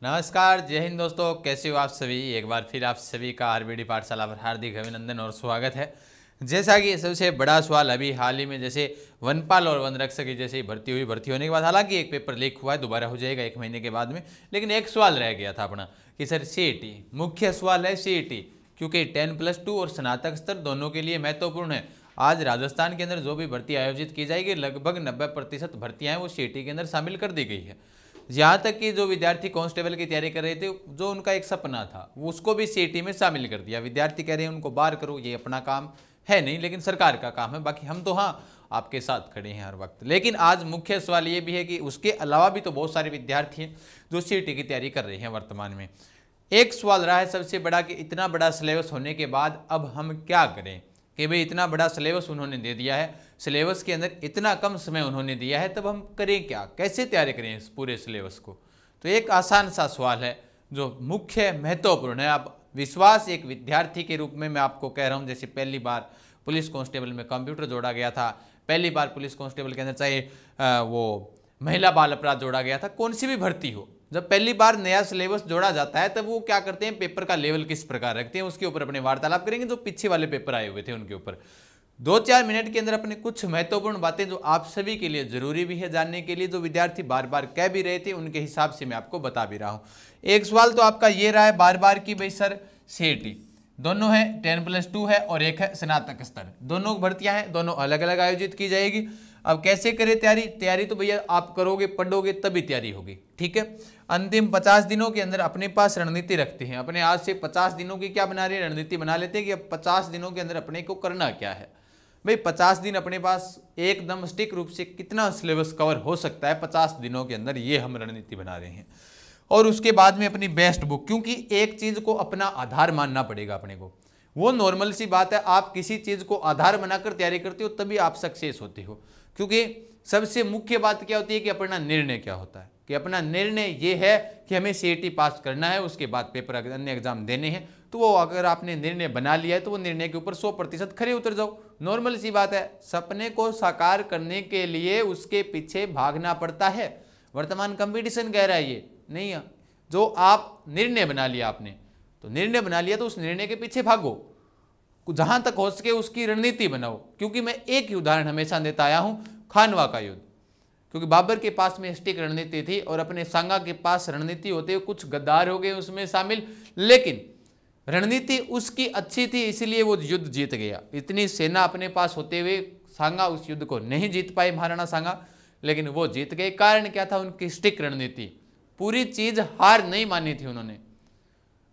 नमस्कार, जय हिंद दोस्तों। कैसे हो आप सभी। एक बार फिर आप सभी का आरबीडी पाठशाला पर हार्दिक अभिनंदन और स्वागत है। जैसा कि सबसे बड़ा सवाल अभी हाल ही में जैसे वनपाल और वन रक्षक की जैसे भर्ती हुई, भर्ती होने के बाद हालांकि एक पेपर लीक हुआ है, दोबारा हो जाएगा 1 महीने के बाद में, लेकिन एक सवाल रह गया था अपना कि सर सीईटी, मुख्य सवाल है सीईटी, क्योंकि 10+2 और स्नातक स्तर दोनों के लिए महत्वपूर्ण है। आज राजस्थान के अंदर जो भी भर्ती आयोजित की जाएगी लगभग 90% भर्तियाँ हैं वो सीईटी के अंदर शामिल कर दी गई है। यहाँ तक कि जो विद्यार्थी कांस्टेबल की तैयारी कर रहे थे, जो उनका एक सपना था, वो उसको भी सीईटी में शामिल कर दिया। विद्यार्थी कह रहे हैं उनको बाहर करो, ये अपना काम है नहीं, लेकिन सरकार का काम है। बाकी हम तो हाँ आपके साथ खड़े हैं हर वक्त। लेकिन आज मुख्य सवाल ये भी है कि उसके अलावा भी तो बहुत सारे विद्यार्थी हैं जो सीईटी की तैयारी कर रहे हैं वर्तमान में। एक सवाल रहा है सबसे बड़ा कि इतना बड़ा सिलेबस होने के बाद अब हम क्या करें, कि भाई इतना बड़ा सिलेबस उन्होंने दे दिया है, सिलेबस के अंदर इतना कम समय उन्होंने दिया है, तब हम करें क्या, कैसे तैयारी करें इस पूरे सिलेबस को। तो एक आसान सा सवाल है जो मुख्य महत्वपूर्ण है। अब विश्वास एक विद्यार्थी के रूप में मैं आपको कह रहा हूँ, जैसे पहली बार पुलिस कांस्टेबल में कंप्यूटर जोड़ा गया था, पहली बार पुलिस कांस्टेबल के अंदर चाहे वो महिला बाल अपराध जोड़ा गया था, कौन सी भी भर्ती हो, जब पहली बार नया सिलेबस जोड़ा जाता है तब वो क्या करते हैं, पेपर का लेवल किस प्रकार रखते हैं उसके ऊपर अपने वार्तालाप करेंगे। जो पीछे वाले पेपर आए हुए थे उनके ऊपर 2-4 मिनट के अंदर अपने कुछ महत्वपूर्ण बातें जो आप सभी के लिए जरूरी भी है जानने के लिए, जो विद्यार्थी बार बार कह भी रहे थे उनके हिसाब से मैं आपको बता भी रहा हूँ। एक सवाल तो आपका ये रहा है बार बार कि भाई सर सीईटी दोनों है, 10+2 है और एक है स्नातक स्तर, दोनों भर्तियां हैं, दोनों अलग अलग आयोजित की जाएगी। अब कैसे करें तैयारी तो भैया आप करोगे, पढ़ोगे तभी तैयारी होगी, ठीक है। अंतिम 50 दिनों के अंदर अपने पास रणनीति रखते हैं, अपने आज से 50 दिनों की क्या बना रहे हैं, रणनीति बना लेते हैं कि अब 50 दिनों के अंदर अपने को करना क्या है। भाई 50 दिन अपने पास एकदम स्टिक रूप से कितना सिलेबस कवर हो सकता है 50 दिनों के अंदर, ये हम रणनीति बना रहे हैं। और उसके बाद में अपनी बेस्ट बुक, क्योंकि एक चीज को अपना आधार मानना पड़ेगा अपने को, वो नॉर्मल सी बात है। आप किसी चीज को आधार बनाकर तैयारी करते हो तभी आप सक्सेस होते हो, क्योंकि सबसे मुख्य बात क्या होती है कि अपना निर्णय क्या होता है, कि अपना निर्णय ये है कि हमें सीईटी पास करना है, उसके बाद पेपर अन्य एग्जाम देने हैं। तो वो अगर आपने निर्णय बना लिया है तो वो निर्णय के ऊपर 100% खरे उतर जाओ, नॉर्मल सी बात है। सपने को साकार करने के लिए उसके पीछे भागना पड़ता है, वर्तमान कंपटीशन कह रहा है ये नहीं है। जो आप निर्णय बना लिया आपने, तो निर्णय बना लिया तो उस निर्णय के पीछे भागो, जहां तक हो सके उसकी रणनीति बनाओ। क्योंकि मैं एक ही उदाहरण हमेशा देता आया हूं, खानवा का युद्ध, क्योंकि बाबर के पास में स्टिक रणनीति थी और अपने सांगा के पास रणनीति होते हुए कुछ गद्दार हो गए उसमें शामिल, लेकिन रणनीति उसकी अच्छी थी इसलिए वो युद्ध जीत गया। इतनी सेना अपने पास होते हुए सांगा उस युद्ध को नहीं जीत पाए, महाराणा सांगा, लेकिन वो जीत गए। कारण क्या था, उनकी स्टिक रणनीति। पूरी चीज हार नहीं मानी थी उन्होंने,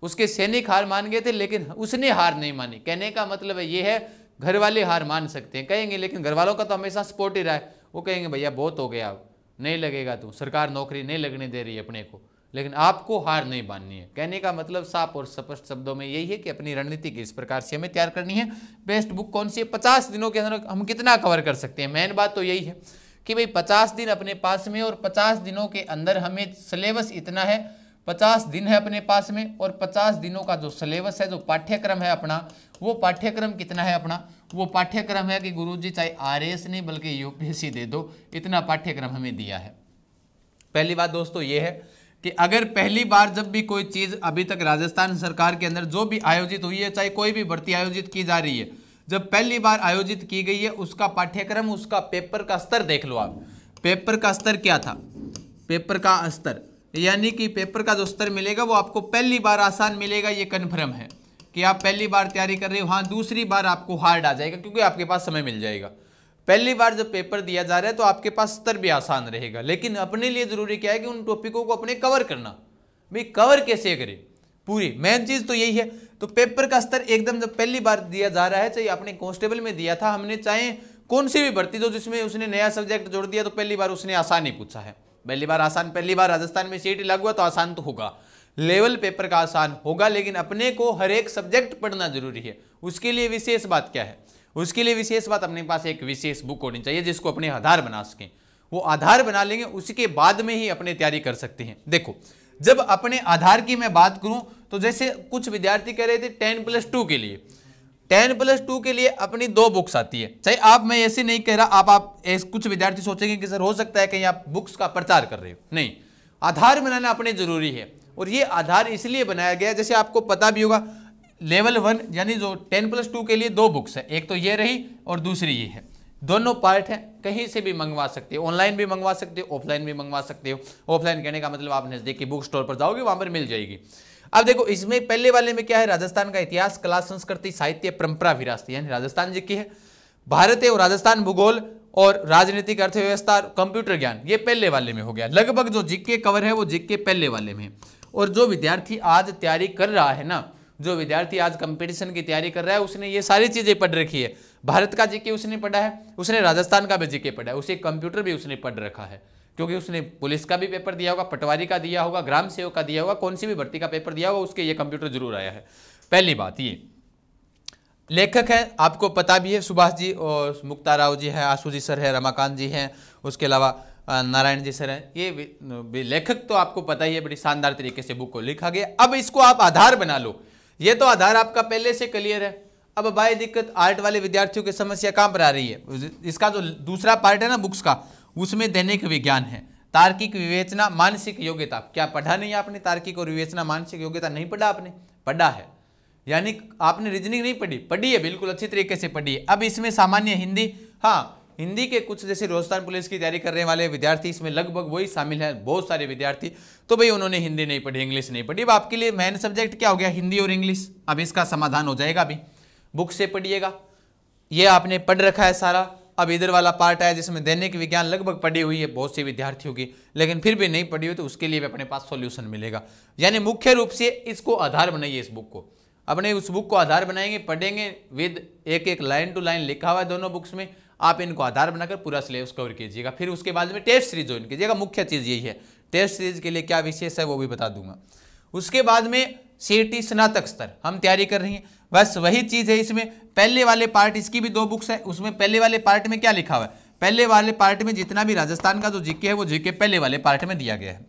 उसके सैनिक हार मान गए थे लेकिन उसने हार नहीं मानी। कहने का मतलब है ये है, घर वाले हार मान सकते हैं कहेंगे, लेकिन घर वालों का तो हमेशा सपोर्ट ही रहा है। वो कहेंगे भैया बहुत हो गया, अब नहीं लगेगा, तू सरकार नौकरी नहीं लगने दे रही है अपने को, लेकिन आपको हार नहीं माननी है। कहने का मतलब साफ और स्पष्ट शब्दों में यही है कि अपनी रणनीति किस प्रकार से हमें तैयार करनी है। बेस्ट बुक कौन सी है, 50 दिनों के अंदर हम कितना कवर कर सकते हैं। मेन बात तो यही है कि भाई 50 दिन अपने पास में, और 50 दिनों के अंदर हमें सिलेबस इतना है, 50 दिन है अपने पास में, और 50 दिनों का जो सिलेबस है, जो पाठ्यक्रम है अपना, वो पाठ्यक्रम कितना है अपना, वो पाठ्यक्रम है कि गुरुजी चाहे आरएएस नहीं बल्कि यूपीएससी दे दो, इतना पाठ्यक्रम हमें दिया है। पहली बात दोस्तों ये है कि अगर पहली बार जब भी कोई चीज अभी तक राजस्थान सरकार के अंदर जो भी आयोजित हुई है, चाहे कोई भी भर्ती आयोजित की जा रही है, जब पहली बार आयोजित की गई है उसका पाठ्यक्रम, उसका पेपर का स्तर देख लो आप। पेपर का स्तर क्या था, पेपर का स्तर यानी कि पेपर का जो स्तर मिलेगा वो आपको पहली बार आसान मिलेगा, ये कन्फर्म है कि आप पहली बार तैयारी कर रहे हो। हाँ, दूसरी बार आपको हार्ड आ जाएगा क्योंकि आपके पास समय मिल जाएगा। पहली बार जब पेपर दिया जा रहा है तो आपके पास स्तर भी आसान रहेगा, लेकिन अपने लिए जरूरी क्या है कि उन टॉपिकों को अपने कवर करना। भाई कवर कैसे करें, पूरी मेन चीज तो यही है। तो पेपर का स्तर एकदम जब पहली बार दिया जा रहा है, चाहे आपने कांस्टेबल में दिया था, हमने चाहे कौन सी भी भर्ती जो जिसमें उसने नया सब्जेक्ट जोड़ दिया, तो पहली बार उसने आसान ही पूछा है। पहली बार आसान, पहली बार राजस्थान में सीईटी लागू हुआ तो आसान तो होगा, लेवल पेपर का आसान होगा, लेकिन अपने को हर एक सब्जेक्ट पढ़ना जरूरी है। उसके लिए विशेष बात क्या है, उसके लिए विशेष बात अपने पास एक विशेष बुक होनी चाहिए जिसको अपने आधार बना सकें। वो आधार बना लेंगे, उसके बाद में ही अपने तैयारी कर सकते हैं। देखो, जब अपने आधार की मैं बात करूं तो जैसे कुछ विद्यार्थी कह रहे थे 10+2 के लिए, 10+2 के लिए अपनी 2 बुक्स आती है। चाहे आप, मैं ऐसे नहीं कह रहा, आप कुछ विद्यार्थी सोचेंगे कि सर हो सकता है कहीं आप बुक्स का प्रचार कर रहे हो, नहीं, आधार बनाना अपने जरूरी है। और ये आधार इसलिए बनाया गया, जैसे आपको पता भी होगा लेवल 1 यानी जो 10+2 के लिए 2 बुक्स है, एक तो ये रही और दूसरी ये है, दोनों पार्ट हैं, कहीं से भी मंगवा सकते हो, ऑनलाइन भी मंगवा सकते हो, ऑफलाइन भी मंगवा सकते हो। ऑफलाइन कहने का मतलब आप नज़दीकी बुक स्टोर पर जाओगे वहां पर मिल जाएगी। अब देखो इसमें पहले वाले में क्या है, राजस्थान का इतिहास, कला, संस्कृति, साहित्य, परंपरा, विरासत, यानी राजस्थान जी की है। भारत और राजस्थान भूगोल और राजनीतिक, अर्थव्यवस्था, कंप्यूटर ज्ञान, ये पहले वाले में हो गया। लगभग जो जीके कवर है वो जीके पहले वाले में। और जो विद्यार्थी आज तैयारी कर रहा है ना, जो विद्यार्थी आज कंपटीशन की तैयारी कर रहा है, उसने ये सारी चीजें पढ़ रखी है। भारत का जीके उसने पढ़ा है, उसने राजस्थान का भी जीके पढ़ा है, उसे कंप्यूटर भी उसने पढ़ रखा है, क्योंकि उसने पुलिस का भी पेपर दिया होगा, पटवारी का दिया होगा, ग्राम सेवक का दिया होगा, कौन सी भी भर्ती का पेपर दिया होगा, उसके ये कंप्यूटर जरूर आया है। पहली बात ये। लेखक हैं आपको पता भी है, सुभाष जी और मुक्ता राव जी है, आशु जी सर है, रमाकांत जी हैं, उसके अलावा नारायण जी सर हैं। ये लेखक तो आपको पता ही है, बड़ी शानदार तरीके से बुक को लिखा गया। अब इसको आप आधार बना लो, ये तो आधार आपका पहले से क्लियर है। अब भाई दिक्कत आर्ट वाले विद्यार्थियों की समस्या कहाँ पर आ रही है, इसका जो दूसरा पार्ट है ना बुक्स का, उसमें दैनिक विज्ञान है, तार्किक विवेचना, मानसिक योग्यता। क्या पढ़ा नहीं आपने? तार्किक और विवेचना, मानसिक योग्यता नहीं पढ़ा आपने? पढ़ा है, यानी आपने रीजनिंग नहीं पढ़ी, पढ़ी है, बिल्कुल अच्छी तरीके से पढ़ी है। अब इसमें सामान्य हिंदी, हाँ हिंदी के कुछ जैसे राजस्थान पुलिस की तैयारी करने वाले विद्यार्थी इसमें लगभग वही शामिल है, बहुत सारे विद्यार्थी, तो भाई उन्होंने हिंदी नहीं पढ़ी, इंग्लिश नहीं पढ़ी। अब आपके लिए मेन सब्जेक्ट क्या हो गया? हिंदी और इंग्लिश। अब इसका समाधान हो जाएगा, अभी बुक से पढ़िएगा, ये आपने पढ़ रखा है सारा। अब इधर वाला पार्ट है जिसमें दैनिक विज्ञान लगभग पढ़ी हुई है बहुत से विद्यार्थियों की, लेकिन फिर भी नहीं पढ़ी हुई, तो उसके लिए भी अपने पास सॉल्यूशन मिलेगा। यानी मुख्य रूप से इसको आधार बनाइए, इस बुक को अपने उस बुक को आधार बनाएंगे, पढ़ेंगे विद एक एक लाइन टू लाइन लिखा हुआ है दोनों बुक्स में। आप इनको आधार बनाकर पूरा सिलेबस कवर कीजिएगा। फिर उसके बाद में टेस्ट सीरीज ज्वाइन कीजिएगा। मुख्य चीज़ यही है, टेस्ट सीरीज के लिए क्या विशेष है वो भी बता दूंगा। उसके बाद में सीईटी स्नातक स्तर हम तैयारी कर रही हैं, बस वही चीज़ है इसमें। पहले वाले पार्ट, इसकी भी 2 बुक्स है, उसमें पहले वाले पार्ट में क्या लिखा हुआ है? पहले वाले पार्ट में जितना भी राजस्थान का जो जीके है वो जीके पहले वाले पार्ट में दिया गया है।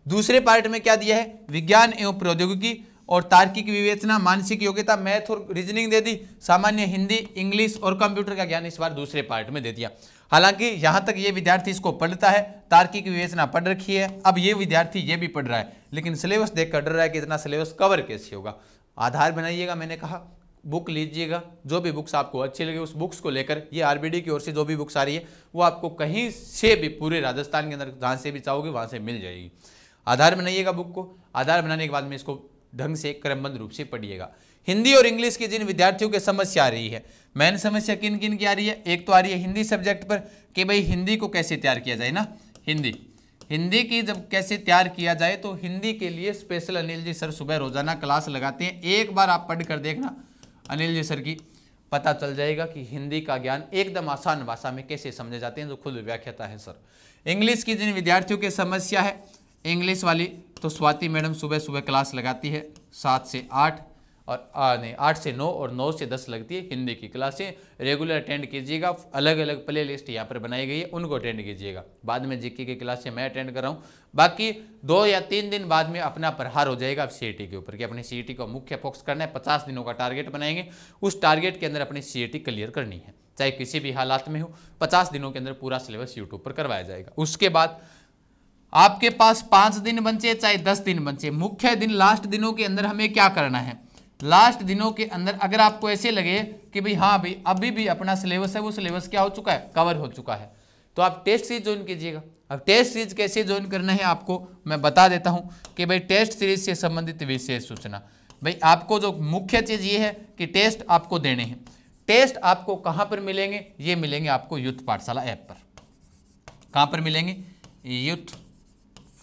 दूसरे पार्ट में क्या दिया है? विज्ञान एवं प्रौद्योगिकी और तार्किक विवेचना, मानसिक योग्यता, मैथ और रीजनिंग दे दी। सामान्य हिंदी, इंग्लिश और कंप्यूटर का ज्ञान इस बार दूसरे पार्ट में दे दिया। हालांकि यहाँ तक ये विद्यार्थी इसको पढ़ता है, तार्किक विवेचना पढ़ रखी है, अब ये विद्यार्थी ये भी पढ़ रहा है, लेकिन सिलेबस देख कर डर रहा है कि इतना सिलेबस कवर कैसे होगा। आधार बनाइएगा, मैंने कहा बुक लीजिएगा, जो भी बुक्स आपको अच्छी लगे उस बुक्स को लेकर, ये आरबीडी की ओर से जो भी बुक्स आ रही है वो आपको कहीं से भी पूरे राजस्थान के अंदर जहाँ से भी चाहोगे वहाँ से मिल जाएगी। आधार बनाइएगा बुक को, आधार बनाने के बाद में इसको ढंग से क्रमबद्ध रूप से पढ़िएगा। हिंदी और इंग्लिश की जिन विद्यार्थियों की समस्या आ रही है, मेन समस्या किन किन की आ रही है? एक तो आ रही है हिंदी सब्जेक्ट पर कि भाई हिंदी को कैसे तैयार किया जाए ना, हिंदी की जब कैसे तैयार किया जाए, तो हिंदी के लिए स्पेशल अनिल जी सर सुबह रोजाना क्लास लगाते हैं। एक बार आप पढ़ कर देखना अनिल जी सर की, पता चल जाएगा कि हिंदी का ज्ञान एकदम आसान भाषा में कैसे समझे जाते हैं, जो खुद व्याख्याता है सर। इंग्लिश की जिन विद्यार्थियों की समस्या है इंग्लिश वाली, तो स्वाति मैडम सुबह सुबह क्लास लगाती है 7 से 8 और 8 से 9 और 9 से 10 लगती है हिंदी की क्लासें। रेगुलर अटेंड कीजिएगा, अलग अलग प्ले लिस्ट यहाँ पर बनाई गई है, उनको अटेंड कीजिएगा। बाद में जीके की क्लासें मैं अटेंड कर रहा हूँ, बाकी 2 या 3 दिन बाद में अपना प्रहार हो जाएगा सीईटी के ऊपर कि अपनी सीईटी को मुख्य फोकस करना है। 50 दिनों का टारगेट बनाएंगे, उस टारगेट के अंदर अपनी सीईटी क्लियर करनी है, चाहे किसी भी हालात में हो। 50 दिनों के अंदर पूरा सिलेबस यूट्यूब पर करवाया जाएगा। उसके बाद आपके पास 5 दिन बचे चाहे 10 दिन बचे, मुख्य दिन लास्ट दिनों के अंदर हमें क्या करना है? लास्ट दिनों के अंदर अगर आपको ऐसे लगे कि भाई हाँ भाई अभी भी अपना सिलेबस है, वो सिलेबस क्या हो चुका है? कवर हो चुका है, तो आप टेस्ट सीरीज ज्वाइन कीजिएगा। अब टेस्ट सीरीज कैसे ज्वाइन करना है आपको मैं बता देता हूँ कि भाई टेस्ट सीरीज से संबंधित विशेष सूचना। भाई आपको जो मुख्य चीज़ ये है कि टेस्ट आपको देने हैं। टेस्ट आपको कहाँ पर मिलेंगे? ये मिलेंगे आपको यूथ पाठशाला ऐप पर। कहाँ पर मिलेंगे? यूथ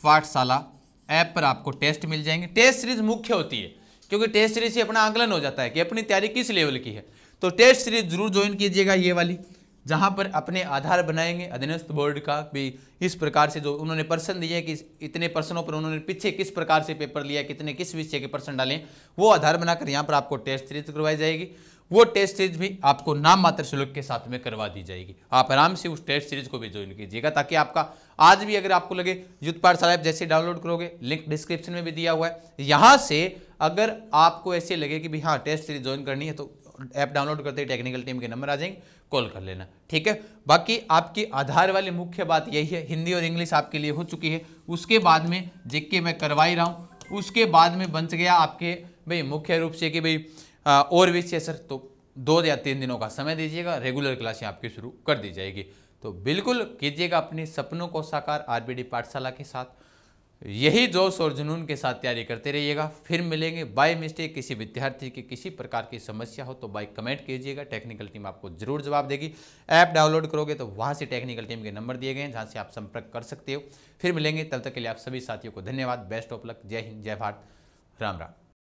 पाठशाला ऐप पर आपको टेस्ट मिल जाएंगे। टेस्ट सीरीज मुख्य होती है, क्योंकि टेस्ट सीरीज से अपना आकलन हो जाता है कि अपनी तैयारी किस लेवल की है। तो टेस्ट सीरीज जरूर ज्वाइन कीजिएगा, ये वाली, जहां पर अपने आधार बनाएंगे अधीनस्थ बोर्ड का भी। इस प्रकार से जो उन्होंने प्रश्न दिए कि इतने प्रश्नों पर उन्होंने पीछे किस प्रकार से पेपर लिया, कितने किस विषय के प्रश्न डाले, वो आधार बनाकर यहाँ पर आपको टेस्ट सीरीज करवाई जाएगी। वो टेस्ट सीरीज भी आपको नाम मात्र शुल्क के साथ में करवा दी जाएगी। आप आराम से उस टेस्ट सीरीज को भी ज्वाइन कीजिएगा, ताकि आपका आज भी अगर आपको लगे यूथ पाठशाला ऐप जैसे डाउनलोड करोगे, लिंक डिस्क्रिप्शन में भी दिया हुआ है, यहाँ से अगर आपको ऐसे लगे कि भी हाँ टेस्ट सीरीज ज्वाइन करनी है, तो ऐप डाउनलोड करते ही टेक्निकल टीम के नंबर आ जाएंगे, कॉल कर लेना, ठीक है। बाकी आपकी आधार वाली मुख्य बात यही है, हिंदी और इंग्लिश आपके लिए हो चुकी है। उसके बाद में जीके मैं करवा ही रहा हूँ, उसके बाद में बच गया आपके भाई मुख्य रूप से कि भाई और विषय सर, तो 2 या 3 दिनों का समय दीजिएगा, रेगुलर क्लासें आपकी शुरू कर दी जाएगी। तो बिल्कुल कीजिएगा अपने सपनों को साकार आरबीडी पाठशाला के साथ, यही जोश और जुनून के साथ तैयारी करते रहिएगा। फिर मिलेंगे। बाय मिस्टेक किसी विद्यार्थी की किसी प्रकार की समस्या हो तो बाय कमेंट कीजिएगा, टेक्निकल टीम आपको जरूर जवाब देगी। ऐप डाउनलोड करोगे तो वहाँ से टेक्निकल टीम के नंबर दिए गए हैं जहाँ से आप संपर्क कर सकते हो। फिर मिलेंगे, तब तक के लिए आप सभी साथियों को धन्यवाद। Best of luck. जय हिंद, जय भारत, राम राम।